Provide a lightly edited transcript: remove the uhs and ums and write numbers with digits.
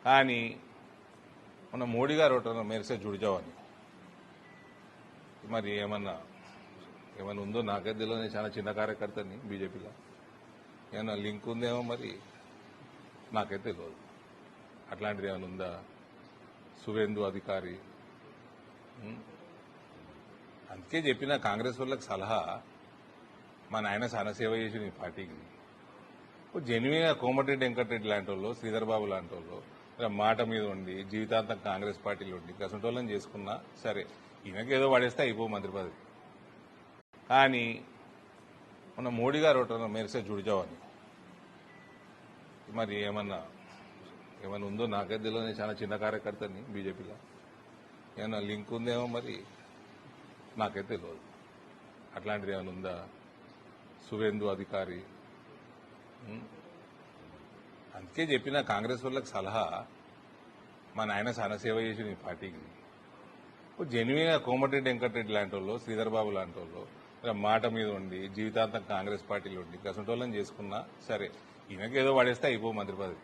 కానీ మన మోడీ గారు ఒకటి మేరసే జుడిజావని మరి ఏమన్నా ఉందో నాకైతే తెలియదు. నేను చాలా చిన్న కార్యకర్తని బీజేపీలో. ఏమన్నా లింక్ ఉందేమో మరి నాకైతే తెలియదు. అట్లాంటిది ఏమైనా ఉందా? సువేందు అధికారి అందుకే చెప్పిన కాంగ్రెస్ వాళ్ళకి సలహా, మా నాయన చాలా సేవ చేసి ఈ పార్టీకి. జెన్యున్గా కోమటిరెడ్డి వెంకటరెడ్డి లాంటి వాళ్ళు, శ్రీధర్ బాబు లాంటి వాళ్ళు మాట మీద ఉండి జీవితాంతం కాంగ్రెస్ పార్టీలో ఉండి గసంటోళ్ళని చేసుకున్నా సరే, ఈయనకి ఏదో పడేస్తే అయిపో మంత్రి పదవి. కానీ మన మోడీ గారు ఒకటి మేరసే జుడిజావని మరి ఏమన్నా ఉందో నాకైతే తెలియదు. నేను చాలా చిన్న కార్యకర్తని బీజేపీలో. ఏమన్నా లింక్ ఉందేమో మరి నాకైతే తెలియదు. అట్లాంటిది ఏమైనా ఉందా? సువేందు అధికారి అందుకే చెప్పిన కాంగ్రెస్ వాళ్ళకి సలహా, మా నాయన చాలా సేవ చేసి ఈ పార్టీకి. జెన్యున్గా కోమటిరెడ్డి వెంకటరెడ్డి లాంటి వాళ్ళు, శ్రీధర్ బాబు లాంటి వాళ్ళు మాట మీద ఉండి జీవితాంతం కాంగ్రెస్ పార్టీలో ఉండి గసంటోళ్ళని చేసుకున్నా సరే, ఈయనకి ఏదో పడేస్తే అయిపో మంత్రి పదవి.